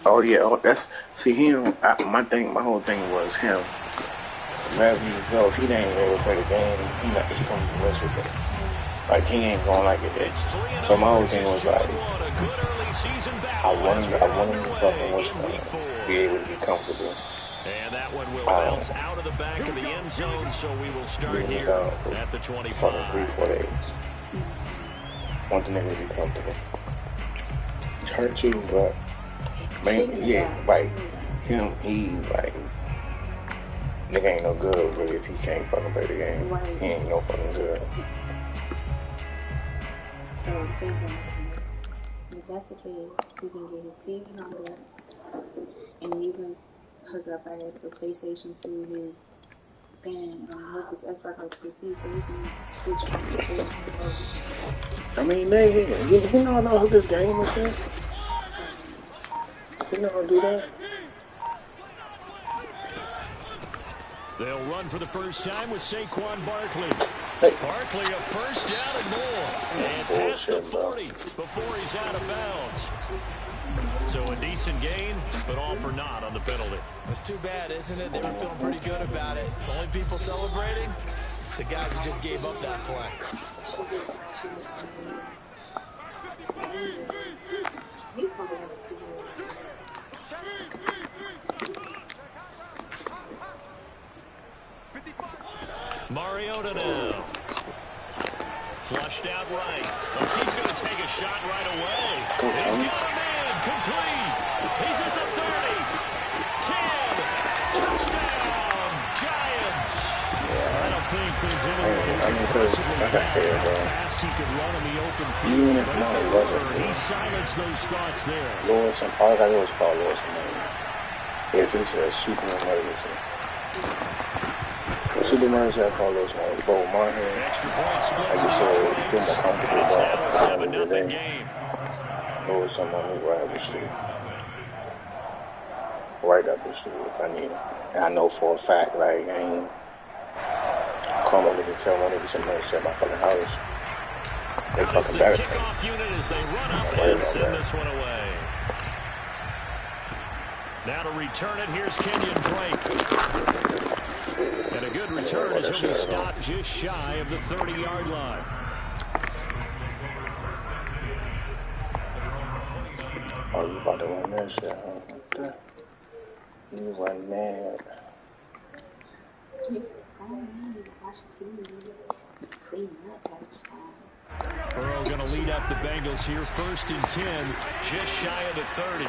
Oh yeah, oh, that's see him. My whole thing was him. Wherever you go, if he ain't able to play the game, he gonna be miserable. Like he ain't gonna like it. So my whole thing was like, I want him to fucking be able to be comfortable. And that one will bounce out of the back of the end zone, so we will start here at the 25. Fucking 3-4 days. Want the nigga to be comfortable. It's hurt too, but man, yeah, like him, he like nigga ain't no good really if he can't fucking play the game. He ain't no fucking good. If that's the case, we can get his TV hung up, and you can hook up, I guess, a PlayStation to his thing and hook his Xbox up to his TV, so we can switch from I mean, he know how to hook his game and stuff. He know how to do that. They'll run for the first time with Saquon Barkley. Hey. Barkley a first down and more. And past the 40 before he's out of bounds. So a decent gain, but all for naught on the penalty. It's too bad, isn't it? They were feeling pretty good about it. The only people celebrating, the guys who just gave up that play. Mariota now. Flushed out right. Oh, he's going to take a shot right away. He's got a man. Complete. He's at the 30. 10. Touchdown. Giants. I don't think there's any possible doubt how fast he could run in the open field. Even if mine wasn't, he silenced those thoughts there. Lewis, all I got to do is call Lewis if it's a super emergency. Super emergency, I call Lewis Money. But my hand, like you said, you feel more comfortable about the end of the day. Lewis, someone who's right up the street. Right up the street if I need him. And I know for a fact, like, I ain't call my nigga, tell my nigga something else at my fucking house. They fucking better. Kickoff unit as they run up and send this one away. Now to return it, here's Kenyon Drake. And a good return as he'll be stopped just shy of the 30-yard line. Oh, you about to run that shit, huh? Okay. You run that. Burrow going to lead up the Bengals here, 1st and 10, just shy of the 30.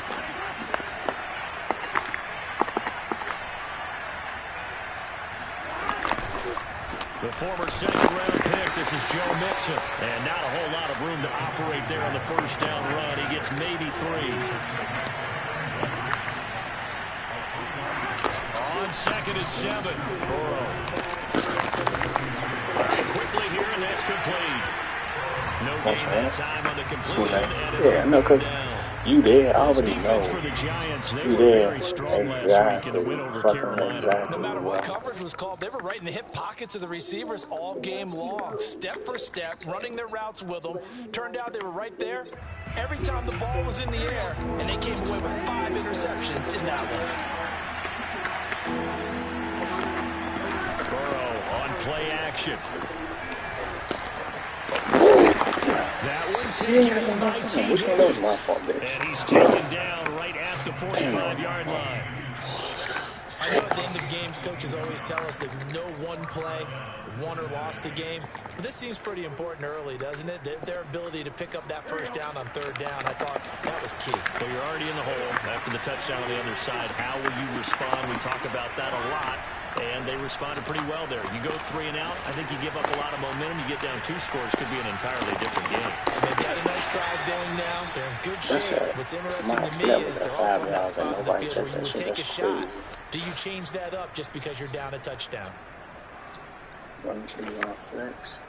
The former second-round pick, this is Joe Mixon. And not a whole lot of room to operate there on the first down run. He gets maybe 3. On 2nd and 7, Burrow. Quickly here, and that's complete. No gain that time on the completion. Yeah, no, because you there, I already know. For the Giants, they you were there, very strong exactly. last week in the win over Carolina. Exactly. No matter what coverage was called, they were right in the hip pockets of the receivers all game long. Step for step, running their routes with them. Turned out they were right there every time the ball was in the air, and they came away with 5 interceptions in that one. Burrow on play action. That one's hit by TJ. And he's taken down right at the 45-yard line. I know at the end of games, coaches always tell us that no one play won or lost a game. But this seems pretty important early, doesn't it? Their ability to pick up that first down on 3rd down, I thought that was key. Well, you're already in the hole after the touchdown on the other side. How will you respond? We talk about that a lot. And they responded pretty well there. You go 3 and out, I think you give up a lot of momentum. You get down 2 scores, could be an entirely different game. So they've got a nice drive going now. They're in good shape. What's interesting to me is they're also in that spot in the field where you would take a shot. Do you change that up just because you're down a touchdown? 1-2 flex.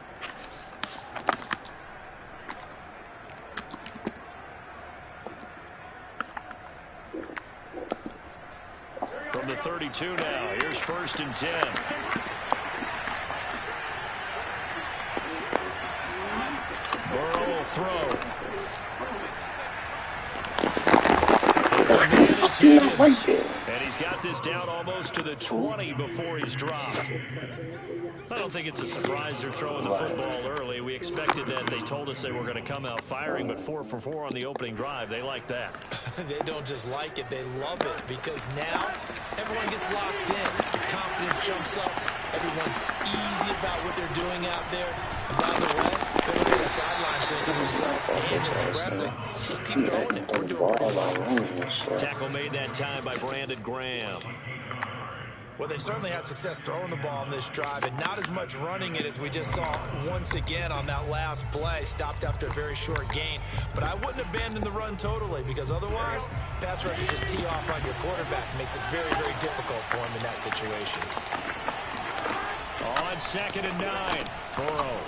From the 32 now, here's 1st and 10. Burrow will throw. Here's Not right Higgins. there. And he's got this down almost to the 20 before he's dropped. I don't think it's a surprise they're throwing the football early. We expected that. They told us they were going to come out firing, but 4 for 4 on the opening drive. They like that. They don't just like it, they love it, because now everyone gets locked in. The confidence jumps up. Everyone's easy about what they're doing out there. And by the way, they're looking at the sidelines thinking to themselves and expressing, let's keep throwing it. We're doing pretty well. Tackle made that time by Brandon Graham. Well, they certainly had success throwing the ball on this drive, and not as much running it as we just saw once again on that last play. Stopped after a very short gain. But I wouldn't abandon the run totally, because otherwise, pass rushers just tee off on your quarterback. It makes it very, very difficult for him in that situation. On 2nd and 9, Burrow.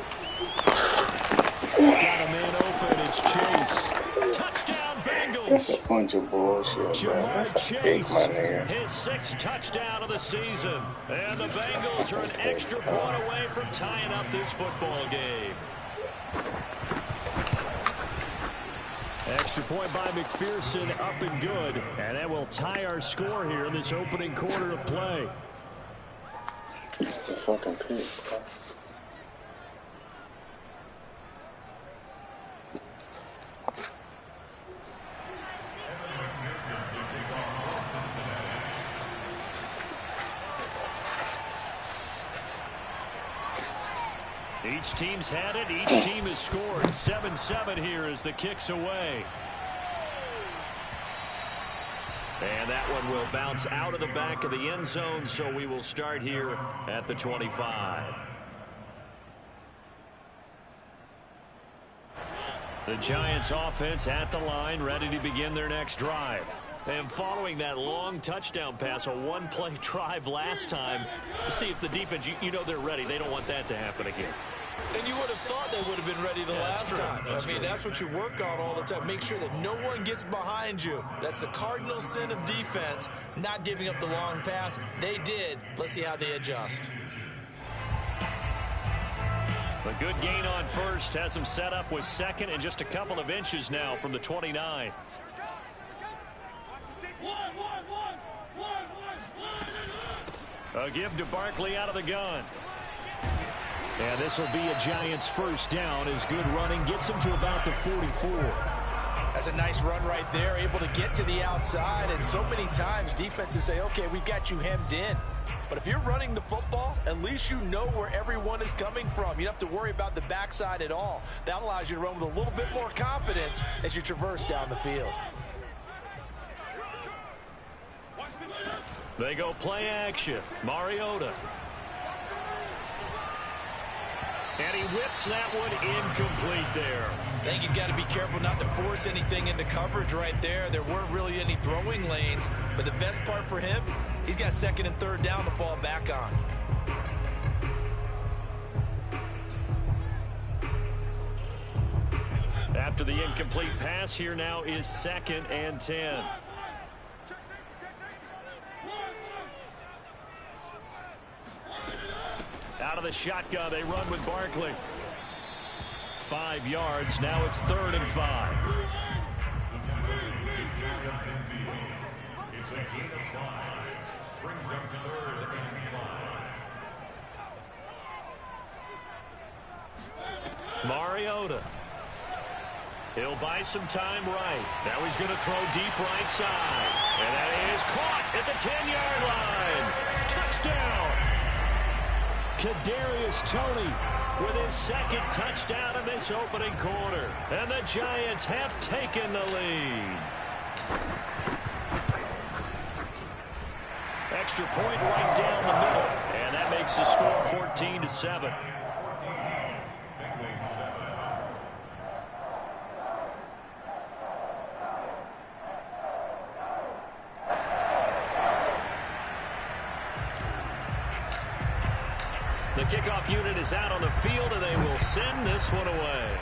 Got a man open. It's Chase. Touchdown, Bengals. That's a bunch of bullshit, man. That's a big money. His 6th touchdown of the season. And the Bengals are an extra point away from tying up this football game. Extra point by McPherson, up and good. And that will tie our score here in this opening quarter of play. It's a fucking pig, bro. Each team's had it. Each team has scored. 7-7 here as the kick's away. And that one will bounce out of the back of the end zone, so we will start here at the 25. The Giants offense at the line, ready to begin their next drive. And following that long touchdown pass, a one-play drive last time, to see if the defense, you know they're ready. They don't want that to happen again. And you would have thought they would have been ready the last time. That's what you work on all the time. Make sure that no one gets behind you. That's the cardinal sin of defense, not giving up the long pass. They did. Let's see how they adjust. A good gain on first has them set up with 2nd and just a couple of inches now from the 29. A give to Barkley out of the gun. And this will be a Giants first down as good running gets them to about the 44. That's a nice run right there, able to get to the outside. And so many times defenses say, okay, we've got you hemmed in. But if you're running the football, at least you know where everyone is coming from. You don't have to worry about the backside at all. That allows you to run with a little bit more confidence as you traverse down the field. They go play action. Mariota. And he whips that one incomplete there. I think he's got to be careful not to force anything into coverage right there. There weren't really any throwing lanes. But the best part for him, he's got 2nd and 3rd down to fall back on. After the incomplete pass, here now is 2nd and 10. Out of the shotgun, they run with Barkley. 5 yards. Now it's 3rd and 5. Mariota. He'll buy some time right. Now he's going to throw deep right side. And that is caught at the 10-yard line. Touchdown. Kadarius Toney with his 2nd touchdown in this opening quarter. And the Giants have taken the lead. Extra point right down the middle. And that makes the score 14-7. The kickoff unit is out on the field, and they will send this one away.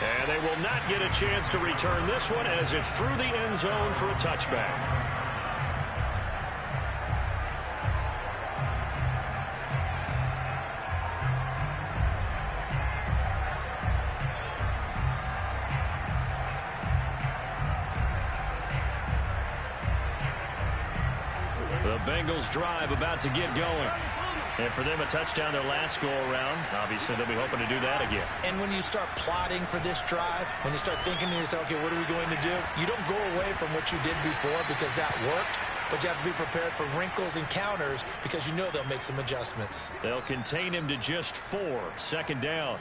And they will not get a chance to return this one as it's through the end zone for a touchback. Bengals drive about to get going. And for them, a touchdown their last go-around. Obviously, they'll be hoping to do that again. And when you start plotting for this drive, when you start thinking to yourself, okay, what are we going to do? You don't go away from what you did before because that worked, but you have to be prepared for wrinkles and counters because you know they'll make some adjustments. They'll contain him to just 4. Second down.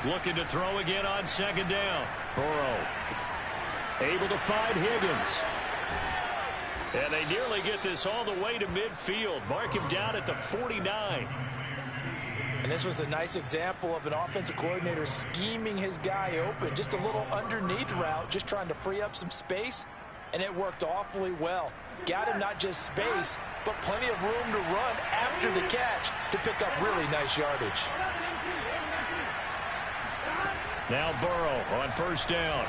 Looking to throw again on second down. Burrow able to find Higgins. And they nearly get this all the way to midfield. Mark him down at the 49. And this was a nice example of an offensive coordinator scheming his guy open. Just a little underneath route, just trying to free up some space. And it worked awfully well. Got him not just space, but plenty of room to run after the catch to pick up really nice yardage. Now Burrow on first down.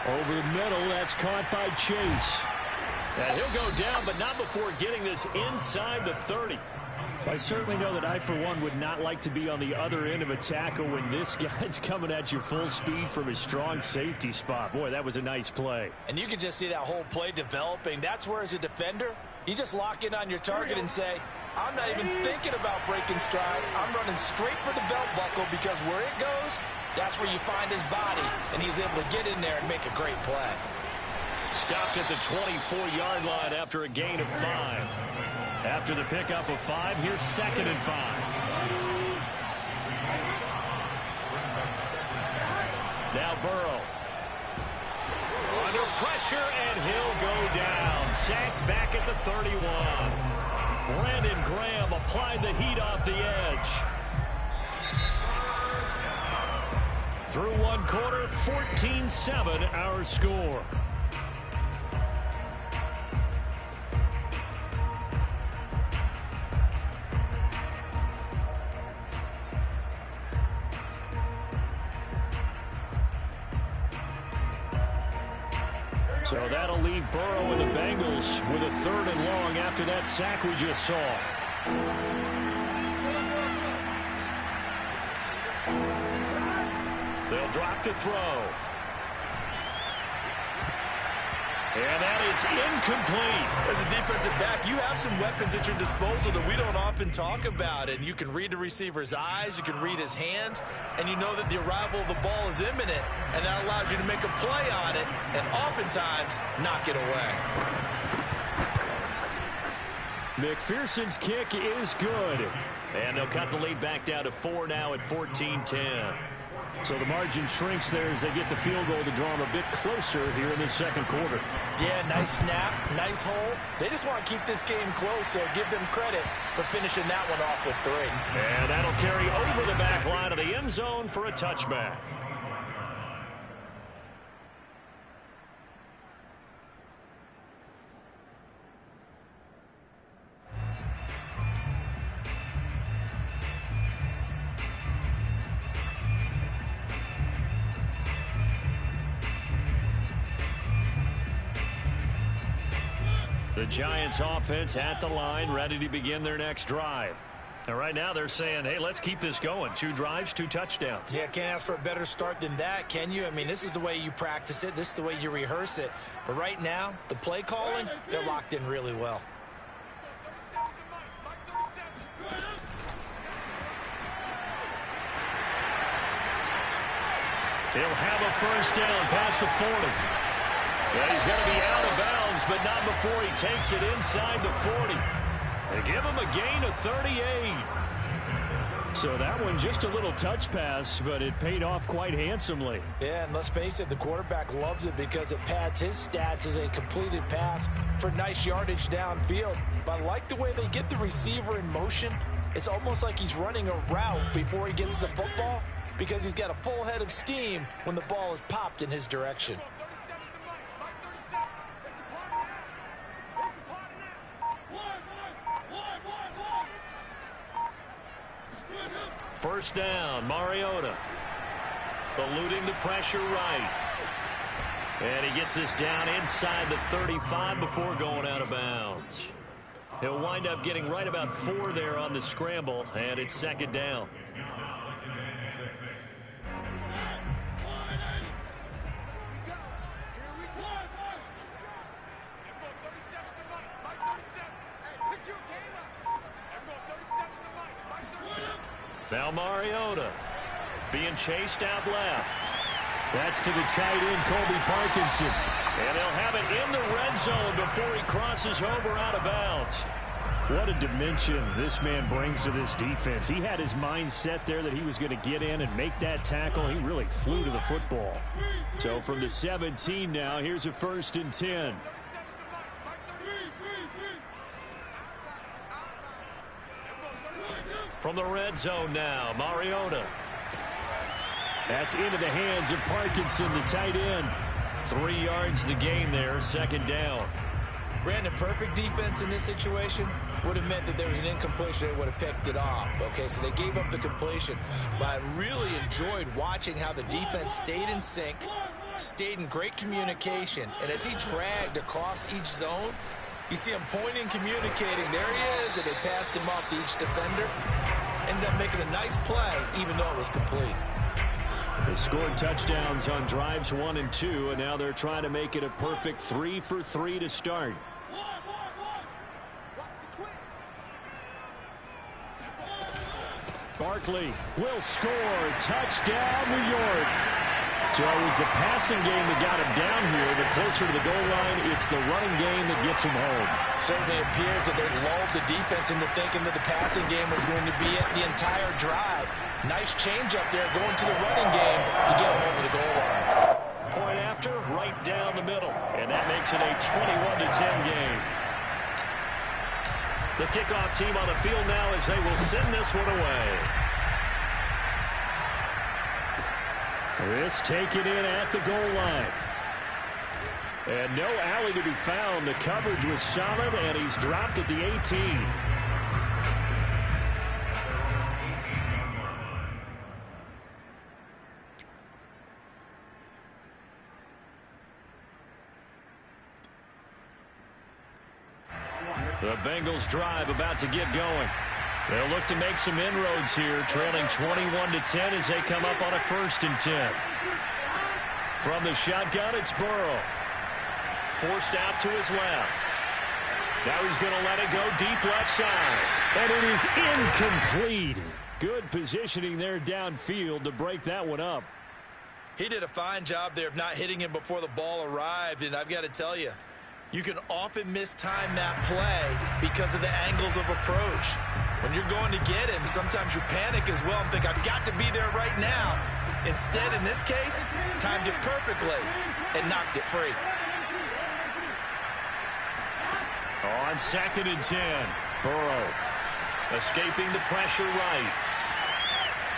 Over the middle, that's caught by Chase. And he'll go down, but not before getting this inside the 30. I certainly know that I, for one, would not like to be on the other end of a tackle when this guy's coming at you full speed from his strong safety spot. Boy, that was a nice play. And you can just see that whole play developing. That's where, as a defender, you just lock in on your target and say, I'm not even thinking about breaking stride. I'm running straight for the belt buckle because where it goes, that's where you find his body. And he's able to get in there and make a great play. Stopped at the 24-yard line after a gain of 5. After the pickup of 5, here's 2nd and 5. Now Burrow. Under pressure, and he'll go down. Sacked back at the 31. Brandon Graham applied the heat off the edge. Through one quarter, 14-7 our score. So that'll leave Burrow and the Bengals with a 3rd and long after that sack we just saw. They'll drop to throw. And that is incomplete. As a defensive back, you have some weapons at your disposal that we don't often talk about. And you can read the receiver's eyes, you can read his hands, and you know that the arrival of the ball is imminent. And that allows you to make a play on it and oftentimes knock it away. McPherson's kick is good. And they'll cut the lead back down to 4 now at 14-10. So the margin shrinks there as they get the field goal to draw them a bit closer here in the second quarter. Yeah, nice snap, nice hole. They just want to keep this game close, so give them credit for finishing that one off with 3. And that'll carry over the back line of the end zone for a touchback. The Giants offense at the line, ready to begin their next drive. And right now they're saying, hey, let's keep this going. 2 drives, 2 touchdowns. Yeah, can't ask for a better start than that, can you? I mean, this is the way you practice it. This is the way you rehearse it. But right now, the play calling, they're locked in really well. He'll have a first down past the 40. Well, he's going to be out of bounds, but not before he takes it inside the 40. They give him a gain of 38. So that one just a little touch pass, but it paid off quite handsomely. Yeah, and let's face it, the quarterback loves it because it pads his stats as a completed pass for nice yardage downfield. But I like the way they get the receiver in motion. It's almost like he's running a route before he gets the football because he's got a full head of steam when the ball is popped in his direction. First down, Mariota. Eluding the pressure right. And he gets this down inside the 35 before going out of bounds. He'll wind up getting right about 4 there on the scramble, and it's second down. Now Mariota being chased out left. That's to the tight end, Colby Parkinson. And he'll have it in the red zone before he crosses over out of bounds. What a dimension this man brings to this defense. He had his mind set there that he was going to get in and make that tackle. He really flew to the football. So from the 17 now, here's a 1st and 10. From the red zone now, Mariota. That's into the hands of Parkinson, the tight end. 3 yards the gain there, second down. Brandon, perfect defense in this situation would have meant that there was an incompletion. They would have picked it off. Okay, so they gave up the completion. But I really enjoyed watching how the defense stayed in sync, stayed in great communication. And as he dragged across each zone, you see him pointing, communicating. There he is, and they passed him off to each defender. Ended up making a nice play, even though it was complete. They scored touchdowns on drives 1 and 2, and now they're trying to make it a perfect 3 for 3 to start. Barkley will score. Touchdown, New York. So it was the passing game that got him down here. The closer to the goal line, it's the running game that gets him home. Certainly appears that they lulled the defense into thinking that the passing game was going to be it the entire drive. Nice change up there going to the running game to get him over the goal line. Point after, right down the middle. And that makes it a 21-10 game. The kickoff team on the field now as they will send this one away. This taken in at the goal line. And no alley to be found. The coverage was solid, and he's dropped at the 18. The Bengals drive about to get going. They'll look to make some inroads here, trailing 21-10 as they come up on a 1st and 10. From the shotgun, it's Burrow. Forced out to his left. Now he's going to let it go deep left side. And it is incomplete. Good positioning there downfield to break that one up. He did a fine job there of not hitting him before the ball arrived, and I've got to tell you, you can often mistime that play because of the angles of approach. When you're going to get him, sometimes you panic as well and think, I've got to be there right now. Instead, in this case, timed it perfectly and knocked it free. On 2nd and 10, Burrow escaping the pressure right.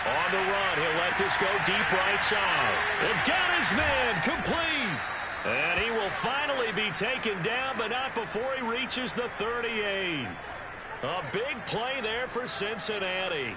On the run, he'll let this go deep right side. And got his man complete. And he will finally be taken down, but not before he reaches the 38. A big play there for Cincinnati.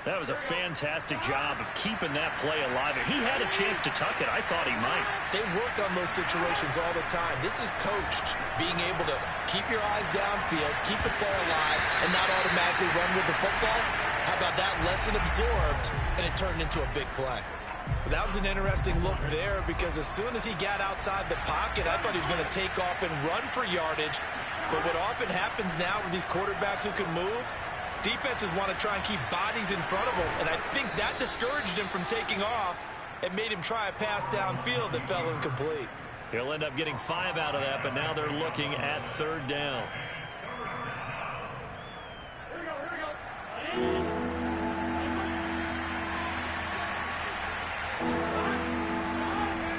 That was a fantastic job of keeping that play alive. If he had a chance to tuck it, I thought he might. They work on those situations all the time. This is coached, being able to keep your eyes downfield, keep the play alive, and not automatically run with the football. How about that lesson absorbed, and it turned into a big play. But that was an interesting look there because as soon as he got outside the pocket, I thought he was going to take off and run for yardage. But what often happens now with these quarterbacks who can move, defenses want to try and keep bodies in front of them, and I think that discouraged him from taking off and made him try a pass downfield that fell incomplete. He'll end up getting 5 out of that, but now they're looking at 3rd down.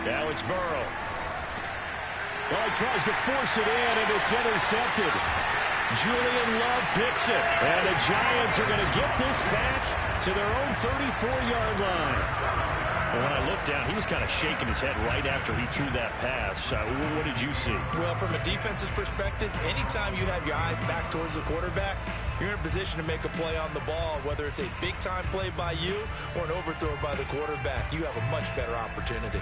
Now it's Burrow. Well, he tries to force it in, and it's intercepted. Julian Love picks it. And the Giants are going to get this back to their own 34-yard line. And when I looked down, he was kind of shaking his head right after he threw that pass. What did you see? Well, from a defense's perspective, anytime you have your eyes back towards the quarterback, you're in a position to make a play on the ball, whether it's a big-time play by you or an overthrow by the quarterback. You have a much better opportunity.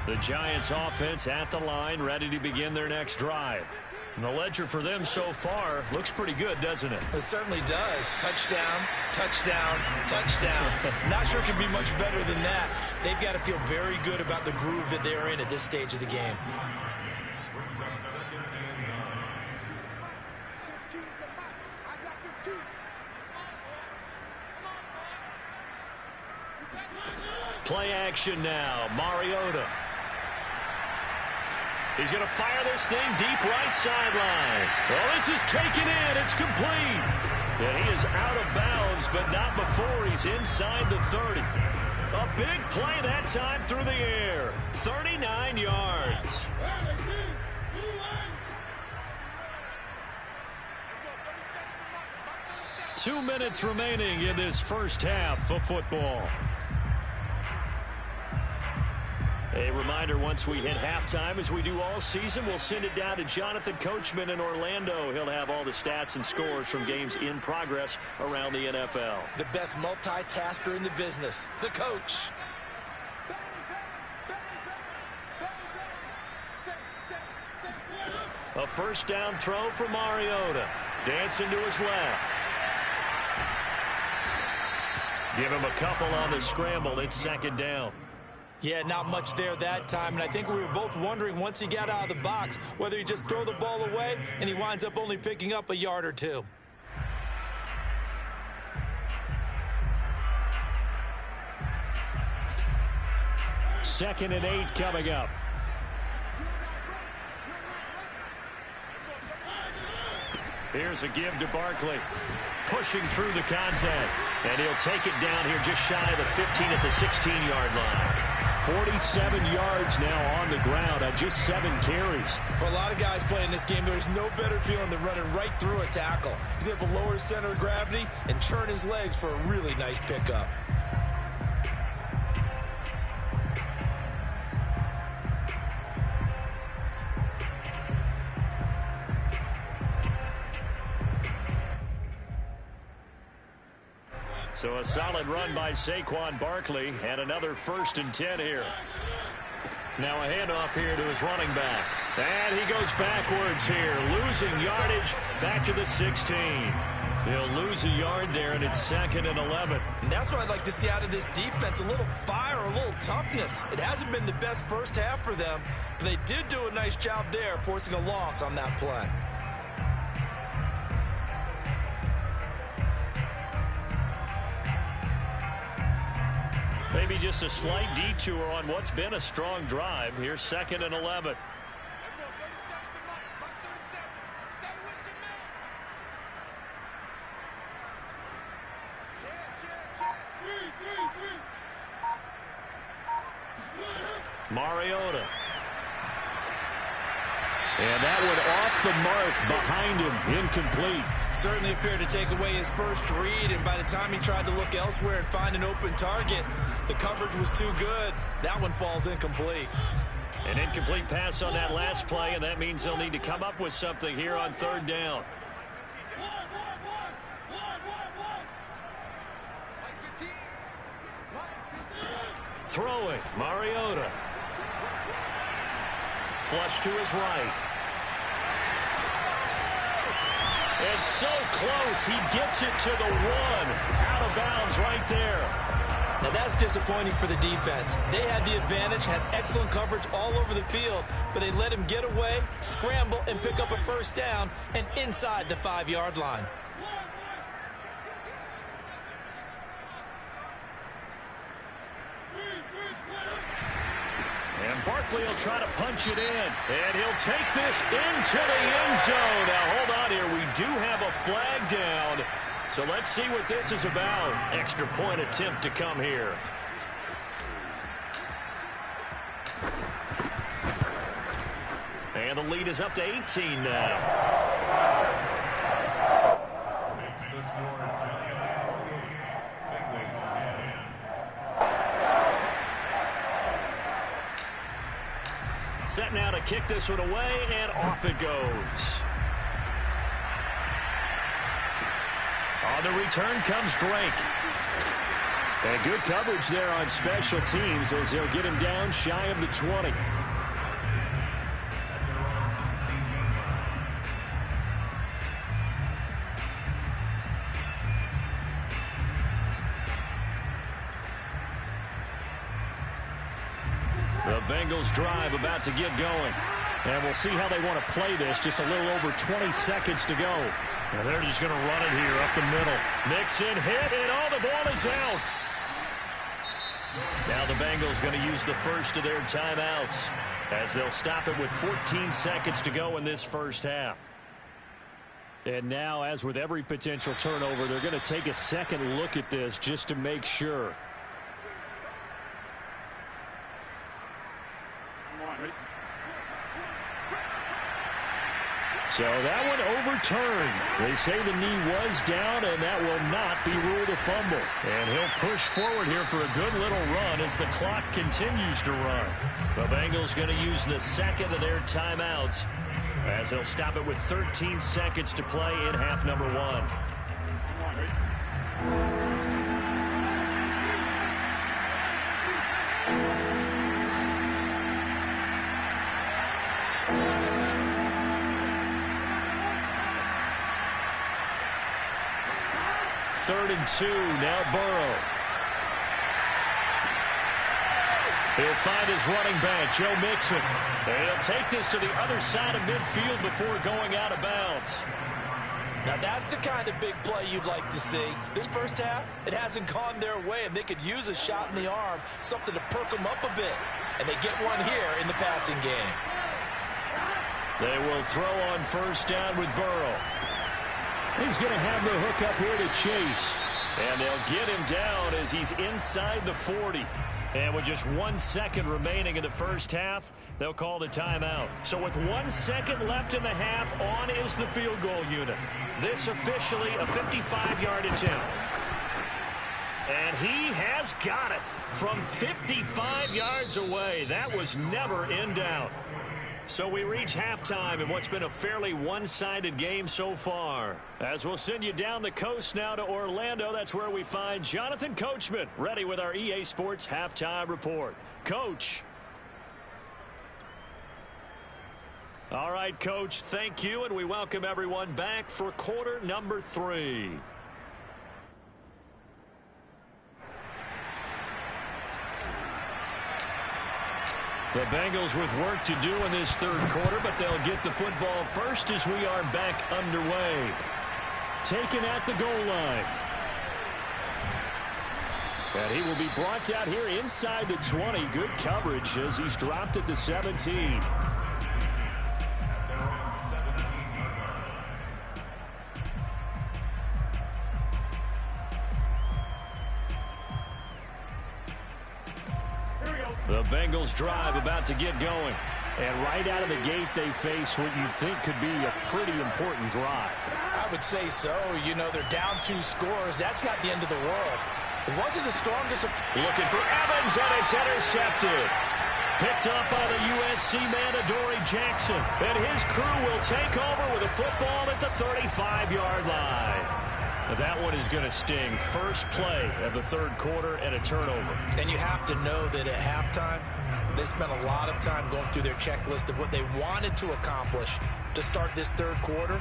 The Giants offense at the line, ready to begin their next drive. And the ledger for them so far looks pretty good, doesn't it? It certainly does. Touchdown, touchdown, touchdown. Not sure it can be much better than that. They've got to feel very good about the groove that they're in at this stage of the game. Play action now. Mariota. He's going to fire this thing deep right sideline. Well, this is taken in. It's complete. And he is out of bounds, but not before he's inside the 30. A big play that time through the air. 39 yards. Two minutes remaining in this first half of football. A reminder, once we hit halftime, as we do all season, we'll send it down to Jonathan Coachman in Orlando. He'll have all the stats and scores from games in progress around the NFL. The best multitasker in the business, the coach. A first down throw for Mariota. Dancing to his left. Give him a couple on the scramble. It's second down. Yeah, not much there that time, and I think we were both wondering once he got out of the box whether he just throw the ball away and he winds up only picking up a yard or two. Second and 8 coming up. Here's a give to Barkley. Pushing through the contact. And he'll take it down here just shy of the 15 at the 16-yard line. 47 yards now on the ground on just 7 carries. For a lot of guys playing this game, there's no better feeling than running right through a tackle. He's able to lower his center of gravity and churn his legs for a really nice pickup. So a solid run by Saquon Barkley and another 1st and 10 here. Now a handoff here to his running back. And he goes backwards here, losing yardage back to the 16. He'll lose a yard there, and it's 2nd and 11. And that's what I'd like to see out of this defense, a little fire, a little toughness. It hasn't been the best first half for them, but they did do a nice job there, forcing a loss on that play. Maybe just a slight detour on what's been a strong drive. Here's 2nd and 11. Mariota. And that one off the mark behind him, incomplete. Certainly appeared to take away his first read, and by the time he tried to look elsewhere and find an open target, the coverage was too good. That one falls incomplete. An incomplete pass on that last play, and that means they'll need to come up with something here on 3rd down. Throwing, Mariota. Flush to his right. And so close, he gets it to the 1. Out of bounds right there. Now that's disappointing for the defense. They had the advantage, had excellent coverage all over the field, but they let him get away, scramble, and pick up a first down, and inside the 5-yard line. And Barkley will try to punch it in. And he'll take this into the end zone. Now, hold on here. We do have a flag down. So let's see what this is about. Extra point attempt to come here. And the lead is up to 18 now. Makes the score Giants 20, Bengals 10. Set now to kick this one away, and off it goes. On the return comes Drake. And good coverage there on special teams as they'll get him down shy of the 20. The Bengals drive about to get going. And we'll see how they want to play this. Just a little over 20 seconds to go. And they're just going to run it here up the middle. Mixon hit, and all the ball is out. Now the Bengals going to use the first of their timeouts as they'll stop it with 14 seconds to go in this first half. And now, as with every potential turnover, they're going to take a second look at this just to make sure. So that one overturned. They say the knee was down, and that will not be ruled a fumble. And he'll push forward here for a good little run as the clock continues to run. The Bengals going to use the second of their timeouts as they'll stop it with 13 seconds to play in half number 1. Third and 2, now Burrow. He'll find his running back, Joe Mixon. And he'll take this to the other side of midfield before going out of bounds. Now that's the kind of big play you'd like to see. This first half, it hasn't gone their way, and they could use a shot in the arm, something to perk them up a bit. And they get one here in the passing game. They will throw on first down with Burrow. He's going to have the hook up here to Chase. And they'll get him down as he's inside the 40. And with just 1 second remaining in the first half, they'll call the timeout. So with 1 second left in the half, on is the field goal unit. This officially a 55-yard attempt. And he has got it from 55 yards away. That was never in doubt. So we reach halftime in what's been a fairly one-sided game so far. As we'll send you down the coast now to Orlando, that's where we find Jonathan Coachman ready with our EA Sports Halftime Report. Coach. All right, Coach, thank you, and we welcome everyone back for quarter number 3. The Bengals with work to do in this third quarter, but they'll get the football first as we are back underway. Taken at the goal line. And he will be brought out here inside the 20. Good coverage as he's dropped at the 17. The Bengals drive about to get going. And right out of the gate, they face what you think could be a pretty important drive. I would say so. You know, they're down 2 scores. That's not the end of the world. It wasn't the strongest. Looking for Evans, and it's intercepted. Picked up by the USC man, Adoree Jackson. And his crew will take over with a football at the 35-yard line. That one is going to sting. First play of the third quarter and a turnover. And you have to know that at halftime, they spent a lot of time going through their checklist of what they wanted to accomplish to start this third quarter.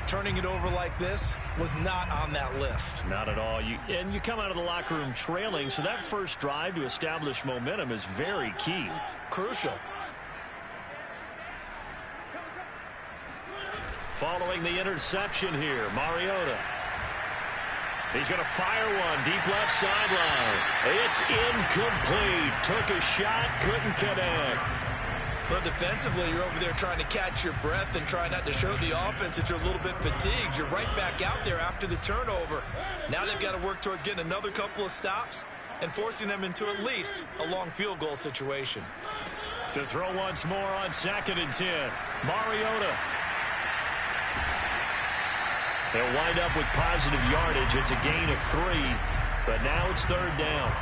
Turning it over like this was not on that list. Not at all. And you come out of the locker room trailing, so that first drive to establish momentum is very key. Crucial. Following the interception here, Mariota. He's going to fire one deep left sideline. It's incomplete. Took a shot, couldn't connect. Well, defensively, you're over there trying to catch your breath and try not to show the offense that you're a little bit fatigued. You're right back out there after the turnover. Now they've got to work towards getting another couple of stops and forcing them into at least a long field goal situation. To throw once more on 2nd and 10. Mariota. They'll wind up with positive yardage. It's a gain of 3, but now it's third down.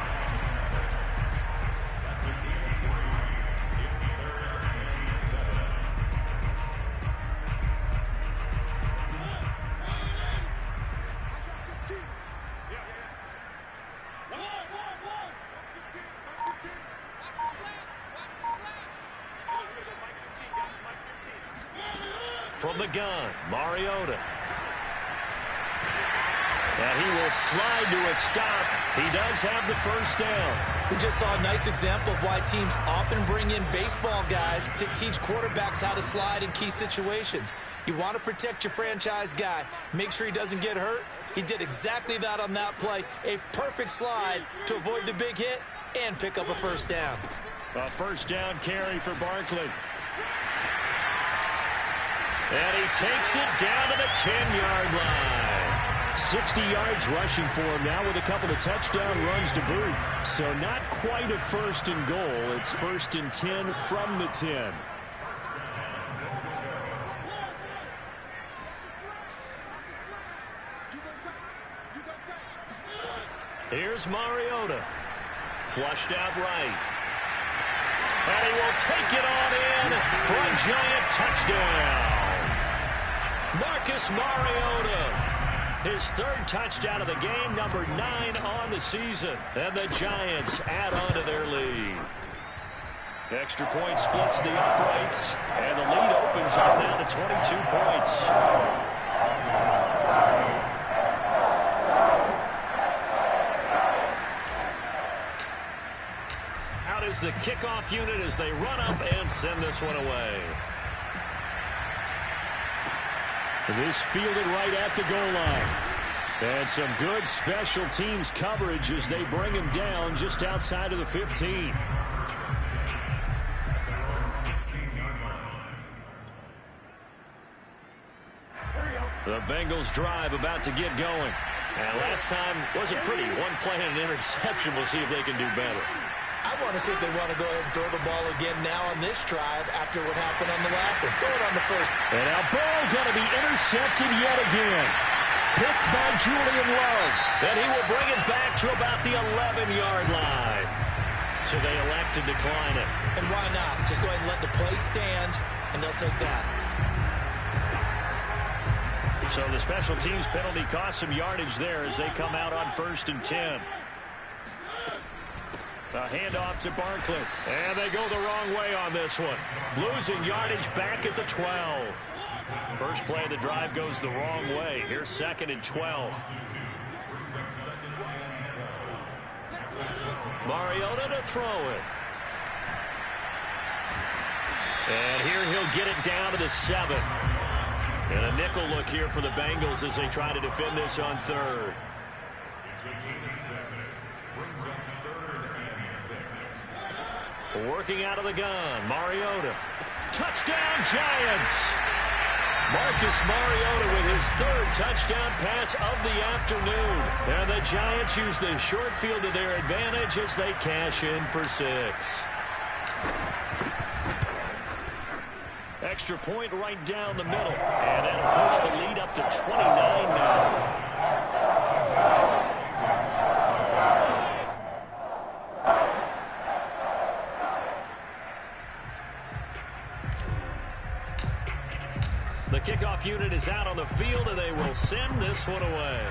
from the gun, Mariota. And he will slide to a stop. He does have the first down. We just saw a nice example of why teams often bring in baseball guys to teach quarterbacks how to slide in key situations. You want to protect your franchise guy. Make sure he doesn't get hurt. He did exactly that on that play. A perfect slide to avoid the big hit and pick up a first down. A first down carry for Barkley. And he takes it down to the 10-yard line. 60 yards rushing for him now with a couple of touchdown runs to boot. So not quite a first and goal. It's first and 10 from the 10. Here's Mariota. Flushed out right. And he will take it on in for a giant touchdown. Marcus Mariota. His third touchdown of the game, number 9 on the season. And the Giants add on to their lead. Extra point splits the uprights. And the lead opens up now to 22 points. Out is the kickoff unit as they run up and send this one away. This fielded right at the goal line. And some good special teams coverage as they bring him down just outside of the 15. The Bengals drive about to get going. And last time wasn't pretty. One play and an interception. We'll see if they can do better. I want to see if they want to go ahead and throw the ball again now on this drive after what happened on the last one. Throw it on the first. And now Burrow going to be intercepted yet again. Picked by Julian Love. And he will bring it back to about the 11-yard line. So they elect to decline it. And why not? Just go ahead and let the play stand, and they'll take that. So the special teams penalty cost some yardage there as they come out on first and 10. A handoff to Barkley. And they go the wrong way on this one. Losing yardage back at the 12. First play of the drive goes the wrong way. Here's second and 12. Mariota to throw it. And here he'll get it down to the 7. And a nickel look here for the Bengals as they try to defend this on third. Working out of the gun, Mariota. Touchdown, Giants! Marcus Mariota with his third touchdown pass of the afternoon. And the Giants use the short field to their advantage as they cash in for 6. Extra point right down the middle. And that'll push the lead up to 29 now. The kickoff unit is out on the field, and they will send this one away.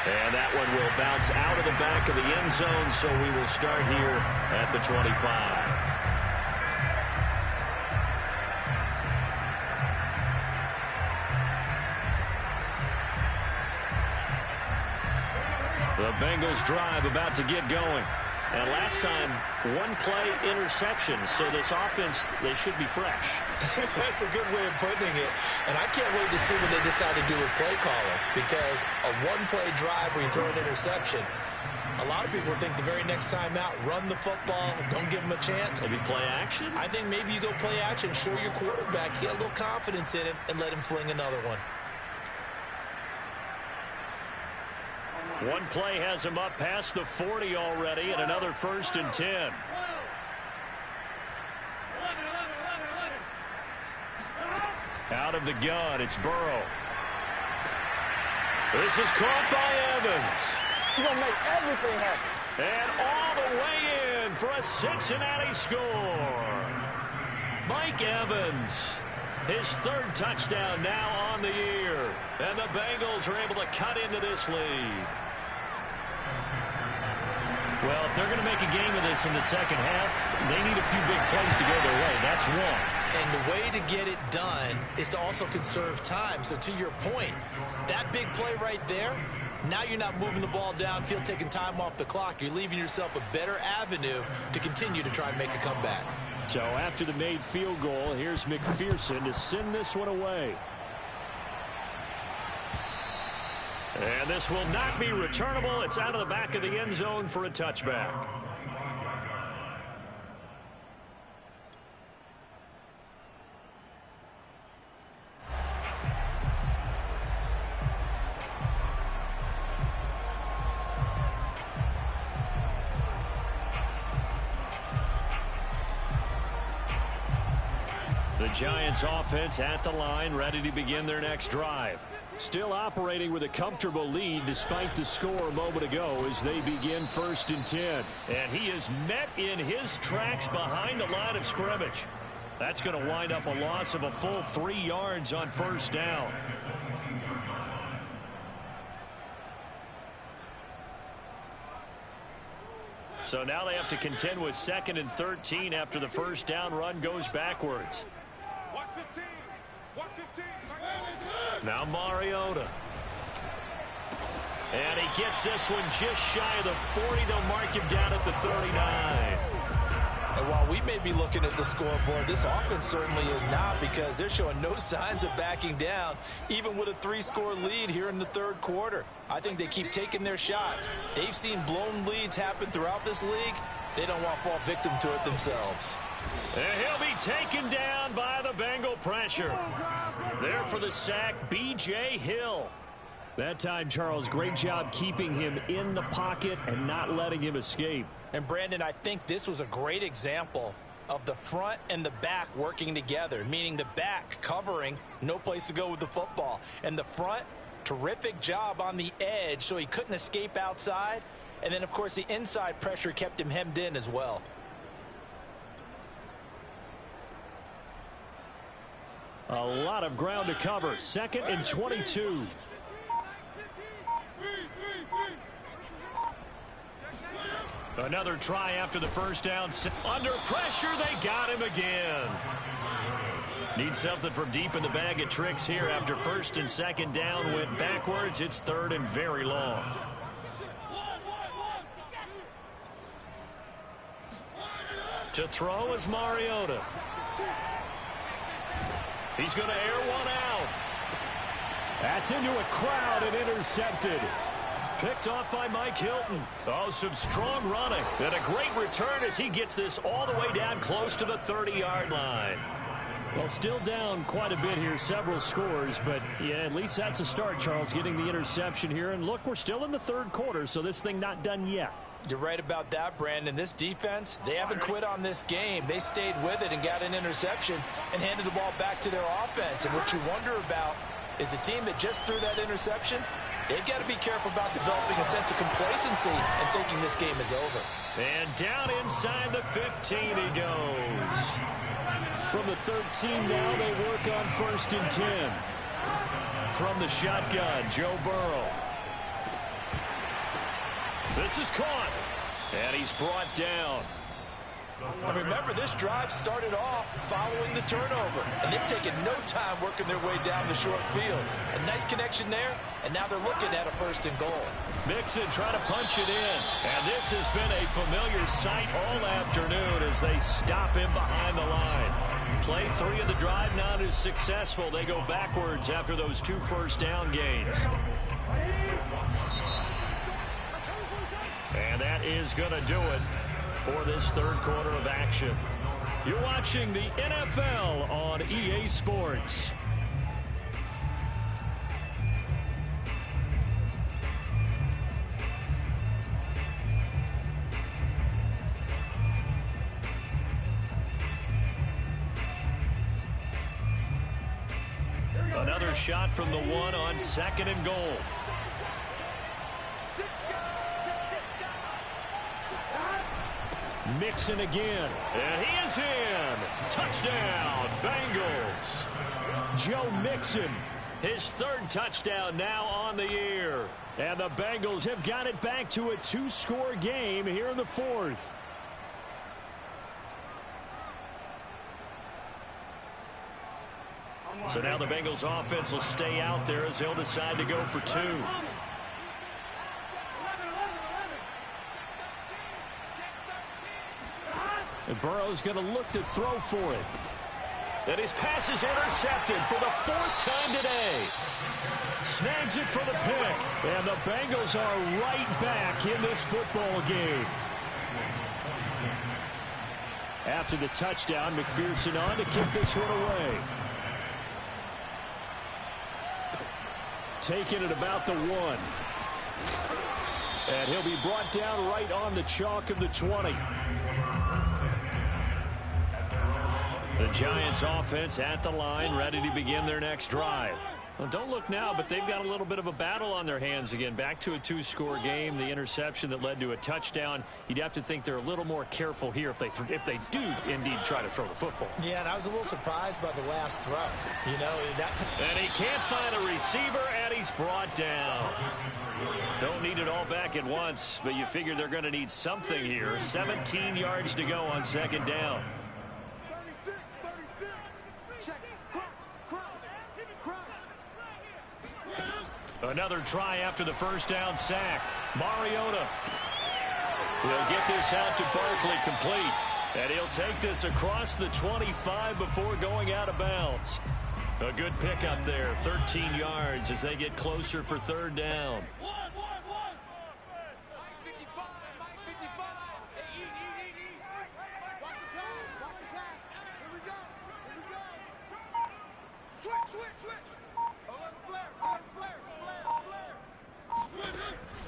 And that one will bounce out of the back of the end zone, so we will start here at the 25. The Bengals drive about to get going. And last time, one play interception. So this offense, they should be fresh. That's a good way of putting it. And I can't wait to see what they decide to do with play calling. Because a one-play drive where you throw an interception, a lot of people think the very next time out, run the football, don't give them a chance. Maybe play action? I think maybe you go play action, show your quarterback, get a little confidence in him, and let him fling another one. One play has him up past the 40 already, and another first and 10. Out of the gun, it's Burrow. This is caught by Evans. He's going to make everything happen. And all the way in for a Cincinnati score. Mike Evans, his third touchdown now on the year. And the Bengals are able to cut into this lead. Well, if they're going to make a game of this in the second half, they need a few big plays to go their way. That's one. And the way to get it done is to also conserve time. So to your point, that big play right there, now you're not moving the ball downfield, taking time off the clock. You're leaving yourself a better avenue to continue to try and make a comeback. So after the made field goal, here's McPherson to send this one away. And this will not be returnable. It's out of the back of the end zone for a touchback. The Giants offense at the line, ready to begin their next drive. Still operating with a comfortable lead despite the score a moment ago as they begin 1st and 10. And he is met in his tracks behind the line of scrimmage. That's going to wind up a loss of a full 3 yards on 1st down. So now they have to contend with 2nd and 13 after the 1st down run goes backwards. Now Mariota. And he gets this one just shy of the 40. They'll mark him down at the 39. And while we may be looking at the scoreboard, this offense certainly is not, because they're showing no signs of backing down, even with a 3-score lead here in the 3rd quarter. I think they keep taking their shots. They've seen blown leads happen throughout this league. They don't want to fall victim to it themselves. And he'll be taken down by the Bengal pressure. There for the sack, B.J. Hill. That time, Charles, great job keeping him in the pocket and not letting him escape. And, Brandon, I think this was a great example of the front and the back working together, meaning the back covering, no place to go with the football. And the front, terrific job on the edge so he couldn't escape outside. And then, of course, the inside pressure kept him hemmed in as well. A lot of ground to cover. 2nd and 22. Another try after the 1st down. Under pressure, they got him again. Need something from deep in the bag of tricks here after 1st and 2nd down went backwards. It's 3rd and very long. To throw is Mariota. He's going to air one out. That's into a crowd and intercepted. Picked off by Mike Hilton. Oh, some strong running. And a great return as he gets this all the way down close to the 30-yard line. Well, still down quite a bit here, several scores. But, yeah, at least that's a start, Charles, getting the interception here. And, look, we're still in the 3rd quarter, so this thing not done yet. You're right about that, Brandon. This defense, they haven't quit on this game. They stayed with it and got an interception and handed the ball back to their offense. And what you wonder about is the team that just threw that interception, they've got to be careful about developing a sense of complacency and thinking this game is over. And down inside the 15 he goes. From the 13 now, they work on 1st and 10. From the shotgun, Joe Burrow. This is caught, and he's brought down. And remember, this drive started off following the turnover, and they've taken no time working their way down the short field. A nice connection there, and now they're looking at a 1st and goal. Mixon trying to punch it in, and this has been a familiar sight all afternoon as they stop him behind the line. Play 3 of the drive not as successful. They go backwards after those 2 1st down gains. And that is going to do it for this 3rd quarter of action. You're watching the NFL on EA Sports. Another shot from the 1 on 2nd and goal. Mixon again, and he is in. Touchdown, Bengals. Joe Mixon His third touchdown now on the year. And the Bengals have got it back to a 2-score game here in the fourth. So now the Bengals offense will stay out there as they'll decide to go for 2. And Burrow's going to look to throw for it. And his pass is intercepted for the 4th time today. Snags it for the pick. And the Bengals are right back in this football game. After the touchdown, McPherson on to kick this one away. Taking it about the 1. And he'll be brought down right on the chalk of the 20. The Giants offense at the line, ready to begin their next drive. Well, don't look now, but they've got a little bit of a battle on their hands again. Back to a 2-score game. The interception that led to a touchdown. You'd have to think they're a little more careful here if they do indeed try to throw the football. Yeah, and I was a little surprised by the last throw. You know, and he can't find a receiver, and he's brought down. Don't need it all back at once, but you figure they're going to need something here. 17 yards to go on 2nd down. Another try after the first down sack. Mariota will get this out to Barkley, complete. And he'll take this across the 25 before going out of bounds. A good pickup there, 13 yards as they get closer for 3rd down.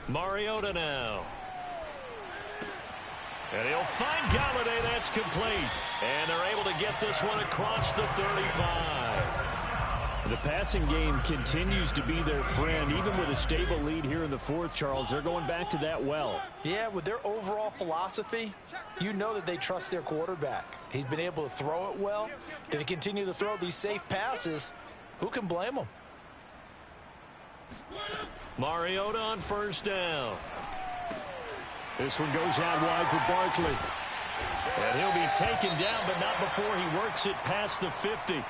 Mariota now. And he'll find Galladay. That's complete. And they're able to get this one across the 35. The passing game continues to be their friend, even with a stable lead here in the 4th, Charles. They're going back to that well. Yeah, with their overall philosophy, you know that they trust their quarterback. He's been able to throw it well. They continue to throw these safe passes. Who can blame them? Mariota on 1st down. This one goes out wide for Barkley. And he'll be taken down, but not before he works it past the 50.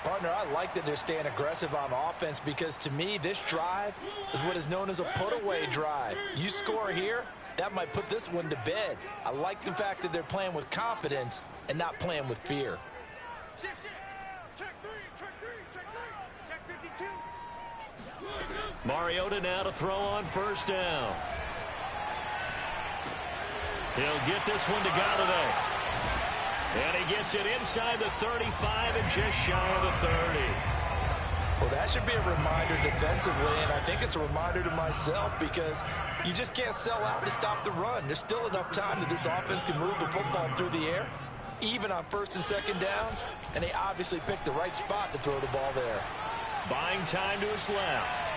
Partner, I like that they're staying aggressive on offense because, to me, this drive is what is known as a put-away drive. You score here, that might put this one to bed. I like the fact that they're playing with confidence and not playing with fear. Mariota now to throw on 1st down. He'll get this one to Galladay. And he gets it inside the 35 and just shy of the 30. Well, that should be a reminder defensively, and I think it's a reminder to myself because you just can't sell out to stop the run. There's still enough time that this offense can move the football through the air, even on 1st and 2nd downs, and they obviously picked the right spot to throw the ball there. Buying time to his left.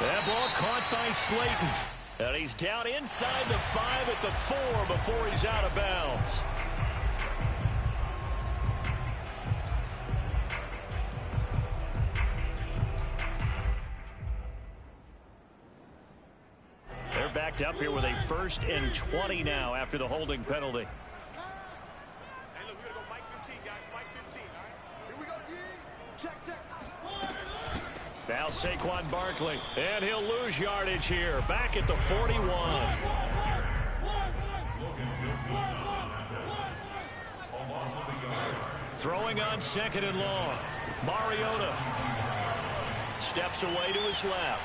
That ball caught by Slayton. And he's down inside the 5 at the 4 before he's out of bounds. They're backed up here with a 1st and 20 now after the holding penalty. Now Saquon Barkley, and he'll lose yardage here, back at the 41. Throwing on 2nd and long. Mariota steps away to his left.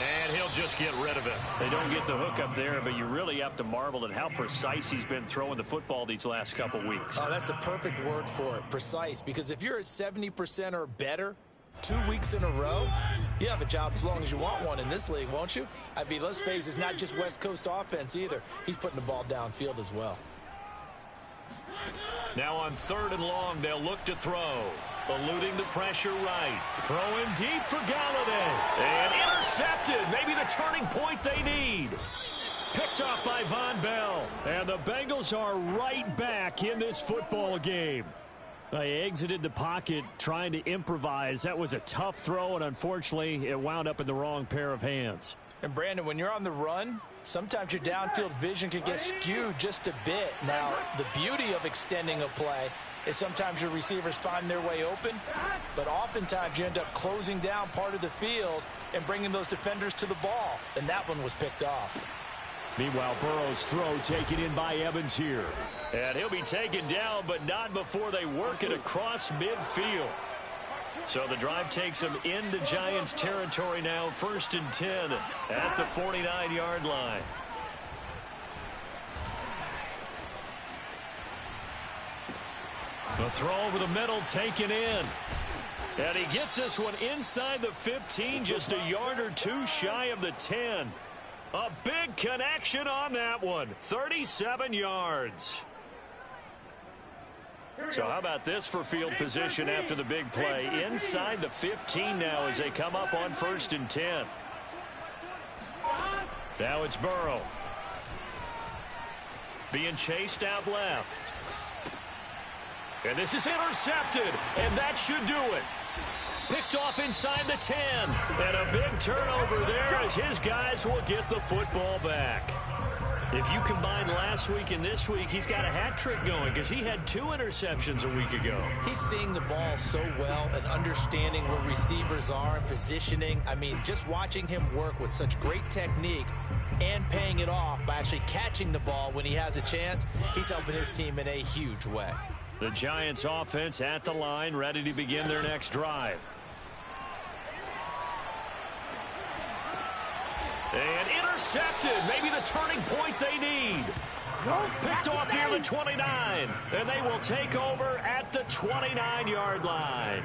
And he'll just get rid of it. They don't get the hook up there, but you really have to marvel at how precise he's been throwing the football these last couple weeks. Oh, that's the perfect word for it, precise. Because if you're at 70% or better 2 weeks in a row, you have a job as long as you want one in this league, won't you? I mean, let's face it, it's not just West Coast offense either. He's putting the ball downfield as well. Now on 3rd and long, they'll look to throw. Eluding the pressure right. Throwing deep for Galladay. And intercepted. Maybe the turning point they need. Picked off by Von Bell. And the Bengals are right back in this football game. He exited the pocket trying to improvise. That was a tough throw, and unfortunately, it wound up in the wrong pair of hands. And, Brandon, when you're on the run, sometimes your downfield vision can get skewed just a bit. Now, the beauty of extending a play is sometimes your receivers find their way open, but oftentimes you end up closing down part of the field and bringing those defenders to the ball, and that one was picked off. Meanwhile, Burrow's throw taken in by Evans here. And he'll be taken down, but not before they work it across midfield. So the drive takes them into Giants territory now, 1st and 10 at the 49-yard line. The throw over the middle taken in. And he gets this one inside the 15, just a yard or two shy of the 10. A big connection on that one, 37 yards. So how about this for field position after the big play? Inside the 15 now as they come up on 1st and 10. Now it's Burrow. Being chased out left. And this is intercepted, and that should do it. Picked off inside the 10. And a big turnover there as his guys will get the football back. If you combine last week and this week, he's got a hat trick going because he had 2 interceptions a week ago. He's seeing the ball so well and understanding where receivers are and positioning. I mean, just watching him work with such great technique and paying it off by actually catching the ball when he has a chance, he's helping his team in a huge way. The Giants offense at the line, ready to begin their next drive. And intercepted. Maybe the turning point they need. Picked off near the 29. And they will take over at the 29-yard line.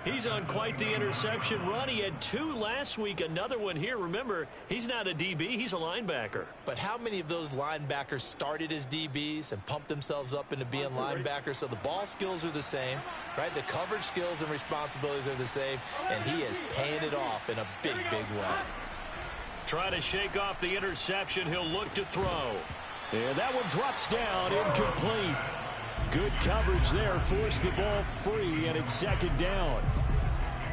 He's on quite the interception run. He had 2 last week, another one here. Remember, he's not a DB, he's a linebacker. But how many of those linebackers started as DBs and pumped themselves up into being linebackers? So the ball skills are the same, right? The coverage skills and responsibilities are the same, and he is paying it off in a big, big way. Trying to shake off the interception, he'll look to throw. And that one drops down, incomplete. Good coverage there, forced the ball free, and it's 2nd down.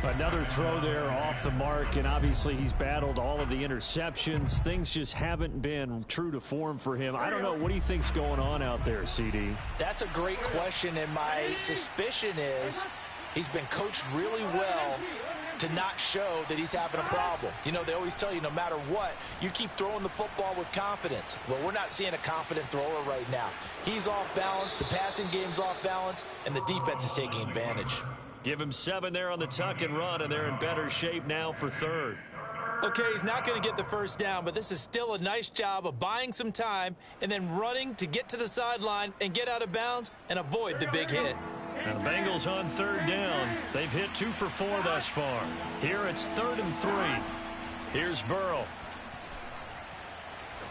Another throw there off the mark, and obviously he's battled all of the interceptions. Things just haven't been true to form for him. I don't know. What do you think's going on out there, CD? That's a great question, and my suspicion is he's been coached really well to not show that he's having a problem. You know, they always tell you no matter what, you keep throwing the football with confidence. Well, we're not seeing a confident thrower right now. He's off balance, the passing game's off balance, and the defense is taking advantage. Give him 7 there on the tuck and run, and they're in better shape now for 3rd. Okay, he's not going to get the first down, but this is still a nice job of buying some time and then running to get to the sideline and get out of bounds and avoid the big hit. Now the Bengals on 3rd down. They've hit 2 for 4 thus far. Here it's 3rd and 3. Here's Burrow.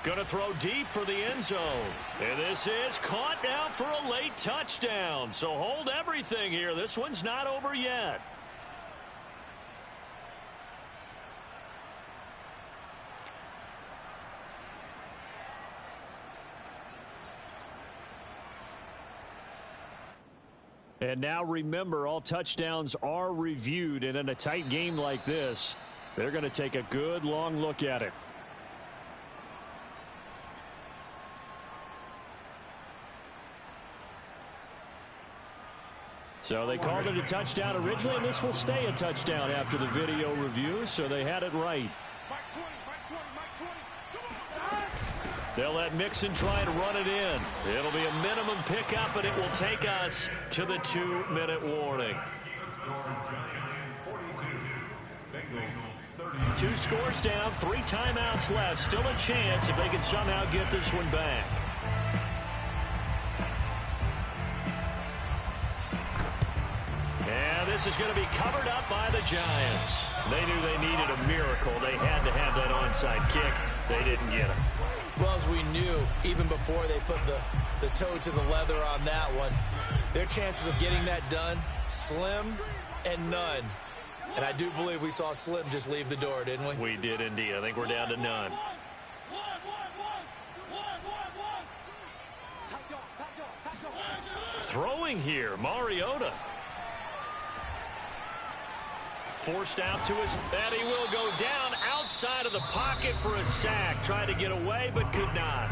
Going to throw deep for the end zone. And this is caught now for a late touchdown. So hold everything here. This one's not over yet. And now remember, all touchdowns are reviewed, and in a tight game like this, they're going to take a good long look at it. So they called it a touchdown originally, and this will stay a touchdown after the video review, so they had it right. They'll let Mixon try to run it in. It'll be a minimum pickup, and it will take us to the 2-minute warning. 2 scores down, 3 timeouts left. Still a chance if they can somehow get this one back. And this is going to be covered up by the Giants. They knew they needed a miracle. They had to have that onside kick. They didn't get it. Well, as we knew, even before they put the toe to the leather on that one, their chances of getting that done, slim and none. And I do believe we saw Slim just leave the door, didn't we? We did indeed. I think we're down to none. throwing here, Mariota. Forced out to his, and he will go down outside of the pocket for a sack. Tried to get away, but could not.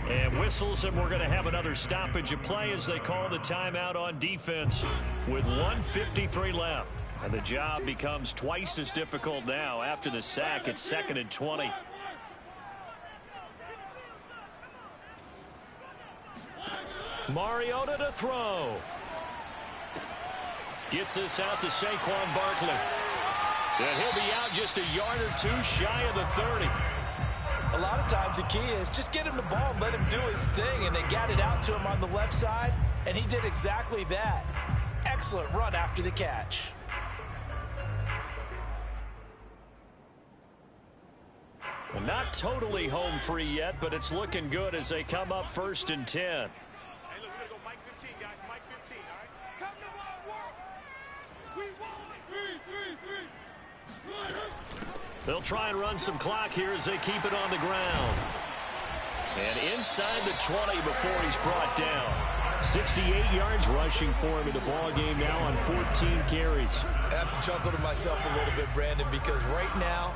And whistles, and we're going to have another stoppage of play as they call the timeout on defense with 1:53 left. And the job becomes twice as difficult now after the sack. It's 2nd and 20. Mariota to throw. Gets this out to Saquon Barkley. And he'll be out just a yard or two shy of the 30. A lot of times the key is just get him the ball and let him do his thing, and they got it out to him on the left side, and he did exactly that. Excellent run after the catch. Well, not totally home free yet, but it's looking good as they come up 1st and 10. Hey, look, we're going to go Mike 15, guys. Mike 15, all right? Come to my work. We want it. They'll try and run some clock here as they keep it on the ground. And inside the 20 before he's brought down. 68 yards rushing for him in the ball game now on 14 carries. I have to chuckle to myself a little bit, Brandon, because right now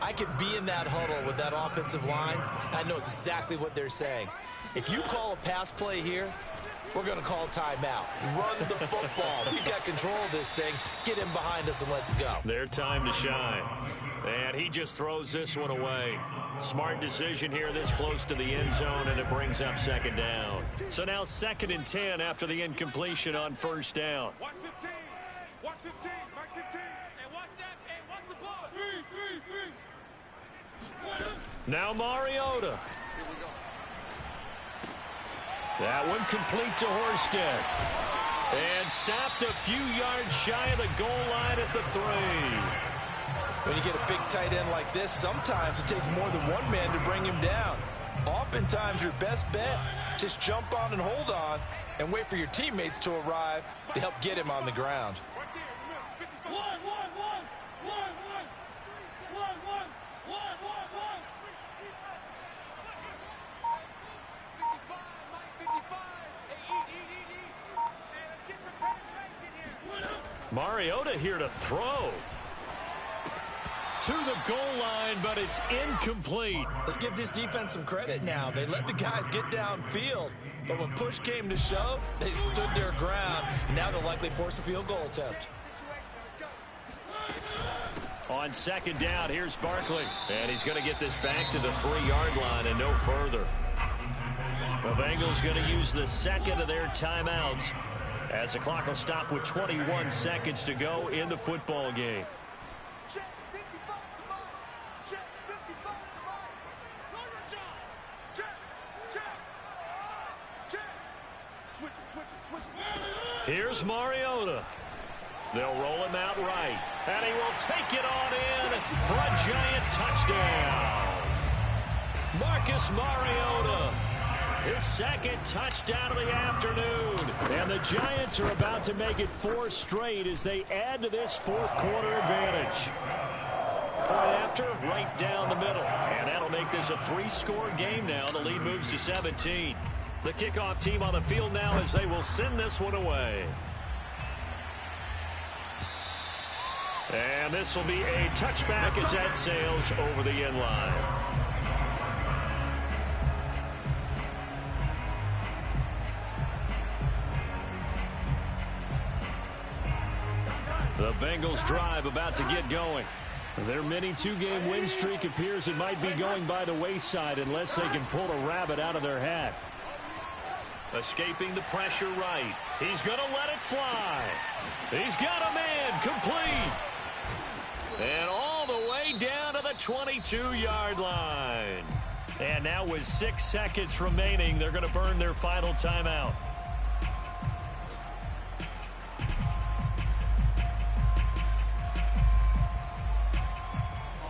I could be in that huddle with that offensive line. I know exactly what they're saying. If you call a pass play here, we're going to call timeout. Run the football. We've got control of this thing. Get him behind us and let's go. Their time to shine. And he just throws this one away. Smart decision here this close to the end zone, and it brings up 2nd down. So now 2nd and 10 after the incompletion on 1st down. Watch 15. Watch 15. Mike 15. Hey, watch that. Hey, watch the ball. Now Mariota. That one complete to Horsted. And stopped a few yards shy of the goal line at the 3. When you get a big tight end like this, sometimes it takes more than one man to bring him down. Oftentimes, your best bet, just jump on and hold on and wait for your teammates to arrive to help get him on the ground. Mariota here to throw. To the goal line, but it's incomplete. Let's give this defense some credit now. They let the guys get downfield, but when push came to shove, they stood their ground. Now they'll likely force a field goal attempt. On 2nd down, here's Barkley. And he's going to get this back to the 3-yard line and no further. The Bengals going to use the 2nd of their timeouts as the clock will stop with 21 seconds to go in the football game. Here's Mariota. They'll roll him out right. And he will take it on in for a giant touchdown. Marcus Mariota. His 2nd touchdown of the afternoon. And the Giants are about to make it 4 straight as they add to this 4th quarter advantage. Point after, right down the middle. And that'll make this a 3-score game now. The lead moves to 17. The kickoff team on the field now as they will send this one away. And this will be a touchback as that sails over the end line. The Bengals drive about to get going. Their mini 2-game win streak appears it might be going by the wayside unless they can pull a rabbit out of their hat. Escaping the pressure right. He's going to let it fly. He's got a man complete. And all the way down to the 22-yard line. And now with 6 seconds remaining, they're going to burn their final timeout.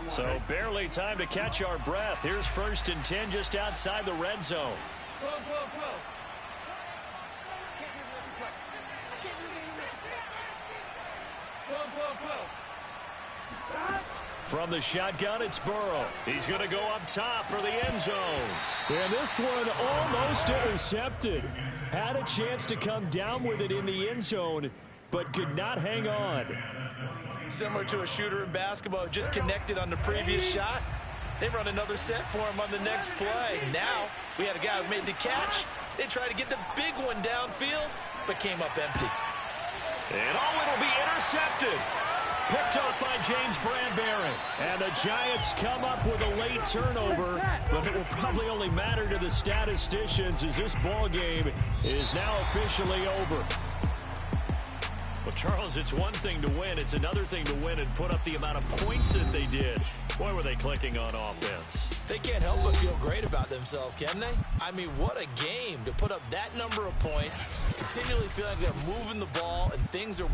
So barely time to catch our breath. Here's 1st and 10 just outside the red zone. Go, go, go. From the shotgun, it's Burrow. He's going to go up top for the end zone. And this one almost intercepted. Had a chance to come down with it in the end zone, but could not hang on. Similar to a shooter in basketball, just connected on the previous shot. They run another set for him on the next play. Now, we had a guy who made the catch. They tried to get the big one downfield, but came up empty. And it'll be intercepted. Picked off by James Bradbury. And the Giants come up with a late turnover, but it will probably only matter to the statisticians as this ball game is now officially over. Well, Charles, it's one thing to win. It's another thing to win and put up the amount of points that they did. Boy, were they clicking on offense. They can't help but feel great about themselves, can they? I mean, what a game to put up that number of points, continually feeling like they're moving the ball and things are